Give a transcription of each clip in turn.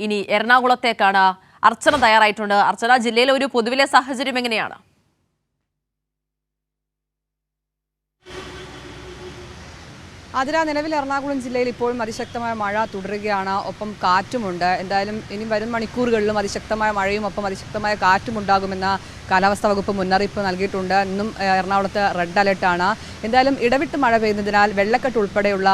ഇനി എറണാകുളത്തേക്കാണ് അർച്ചന തയ്യാറായിട്ടുണ്ട്. അർച്ചന, ജില്ലയിലെ ഒരു പൊതുവിലെ സാഹചര്യം എങ്ങനെയാണ്? നിലവിൽ എറണാകുളം ജില്ലയിൽ ഇപ്പോഴും അതിശക്തമായ മഴ തുടരുകയാണ്. ഒപ്പം കാറ്റുമുണ്ട്. എന്തായാലും ഇനി വരും മണിക്കൂറുകളിലും അതിശക്തമായ മഴയും ഒപ്പം അതിശക്തമായ കാറ്റും ഉണ്ടാകുമെന്ന് കാലാവസ്ഥാ വകുപ്പ് മുന്നറിയിപ്പ് നൽകിയിട്ടുണ്ട്. ഇന്നും എറണാകുളത്ത് റെഡ് അലർട്ടാണ്. എന്തായാലും ഇടവിട്ട് മഴ പെയ്യുന്നതിനാൽ വെള്ളക്കെട്ട് ഉൾപ്പെടെയുള്ള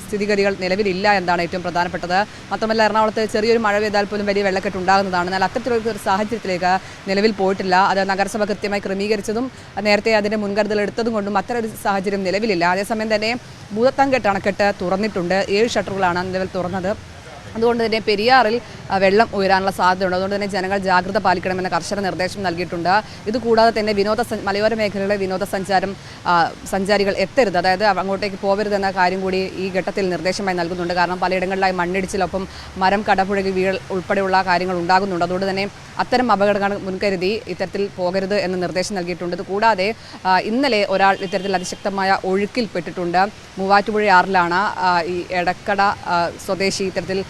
സ്ഥിതിഗതികൾ നിലവിലില്ല എന്നാണ് ഏറ്റവും പ്രധാനപ്പെട്ടത്. മാത്രമല്ല, എറണാകുളത്ത് ചെറിയൊരു മഴ പെയ്താൽ പോലും വലിയ വെള്ളക്കെട്ട് ഉണ്ടാകുന്നതാണ്. എന്നാൽ അത്തരത്തിലൊരു സാഹചര്യത്തിലേക്ക് നിലവിൽ പോയിട്ടില്ല. അത് നഗരസഭ കൃത്യമായി ക്രമീകരിച്ചതും നേരത്തെ അതിൻ്റെ മുൻകരുതൽ എടുത്തതും കൊണ്ടും അത്തരമൊരു സാഹചര്യം നിലവിലില്ല. അതേസമയം തന്നെ ഭൂതത്താൻകെട്ട് അണക്കെട്ട് തുറന്നിട്ടുണ്ട്. 7 ഷട്ടറുകളാണ് നിലവിൽ തുറന്നത്. അതുകൊണ്ട് തന്നെ പെരിയാറിൽ വെള്ളം ഉയരാനുള്ള സാധ്യതയുണ്ട്. അതുകൊണ്ട് തന്നെ ജനങ്ങൾ ജാഗ്രത പാലിക്കണമെന്ന കർശന നിർദ്ദേശം നൽകിയിട്ടുണ്ട്. ഇതുകൂടാതെ തന്നെ മലയോര മേഖലകളിലെ സഞ്ചാരികൾ എത്തരുത്, അതായത് അങ്ങോട്ടേക്ക് പോകരുതെന്ന കാര്യം കൂടി ഈ ഘട്ടത്തിൽ നിർദ്ദേശമായി നൽകുന്നുണ്ട്. കാരണം പലയിടങ്ങളിലായി മണ്ണിടിച്ചിലൊപ്പം മരം കടപുഴകി വീഴൽ ഉൾപ്പെടെയുള്ള കാര്യങ്ങൾ ഉണ്ടാകുന്നുണ്ട്. അതുകൊണ്ട് തന്നെ അത്തരം അപകടങ്ങൾ മുൻകരുതി ഇത്തരത്തിൽ പോകരുത് എന്ന നിർദ്ദേശം നൽകിയിട്ടുണ്ട്. ഇതുകൂടാതെ ഇന്നലെ ഒരാൾ ഇത്തരത്തിൽ അതിശക്തമായ ഒഴുക്കിൽപ്പെട്ടിട്ടുണ്ട്. മൂവാറ്റുപുഴയാറിലാണ് ഈ എടക്കട സ്വദേശി ഇത്തരത്തിൽ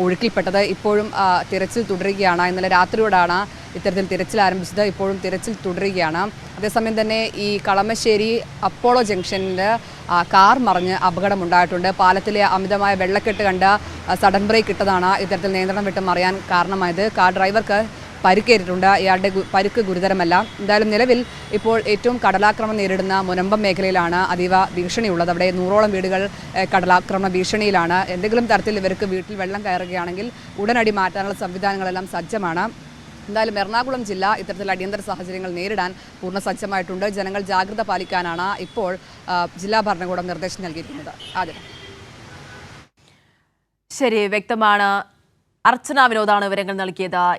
ഒഴുക്കിൽപ്പെട്ടത്. ഇപ്പോഴും തിരച്ചിൽ തുടരുകയാണ്. ഇന്നലെ രാത്രിയോടാണ് ഇത്തരത്തിൽ തിരച്ചിൽ ആരംഭിച്ചത്. ഇപ്പോഴും തിരച്ചിൽ തുടരുകയാണ്. അതേസമയം തന്നെ ഈ കളമശ്ശേരി അപ്പോളോ ജംഗ്ഷനിൽ കാർ മറിഞ്ഞ് അപകടമുണ്ടായിട്ടുണ്ട്. പാലത്തിലെ അമിതമായ വെള്ളക്കെട്ട് കണ്ട് സഡൻ ബ്രേക്ക് ഇട്ടതാണ് ഇത്തരത്തിൽ നിയന്ത്രണം വിട്ട് മറിയാൻ കാരണമായത്. കാർ ഡ്രൈവർക്ക് പരിക്കേറ്റിട്ടുണ്ട്. ഇയാളുടെ പരിക്ക് ഗുരുതരമല്ല. എന്തായാലും നിലവിൽ ഇപ്പോൾ ഏറ്റവും കടലാക്രമണം നേരിടുന്ന മുനമ്പം മേഖലയിലാണ് അതീവ ഭീഷണിയുള്ളത്. അവിടെ 100ഓളം വീടുകൾ കടലാക്രമണ ഭീഷണിയിലാണ്. എന്തെങ്കിലും തരത്തിൽ ഇവർക്ക് വീട്ടിൽ വെള്ളം കയറുകയാണെങ്കിൽ ഉടനടി മാറ്റാനുള്ള സംവിധാനങ്ങളെല്ലാം സജ്ജമാണ്. എന്തായാലും എറണാകുളം ജില്ല ഇത്തരത്തിൽ അടിയന്തര സാഹചര്യങ്ങൾ നേരിടാൻ പൂർണ്ണ സജ്ജമായിട്ടുണ്ട്. ജനങ്ങൾ ജാഗ്രത പാലിക്കാനാണ് ഇപ്പോൾ ജില്ലാ ഭരണകൂടം നിർദ്ദേശം നൽകിയിരിക്കുന്നത്. ശരി, വ്യക്തമാണ്. അർച്ചന വിനോദാണ് വിവരങ്ങൾ നൽകിയത്.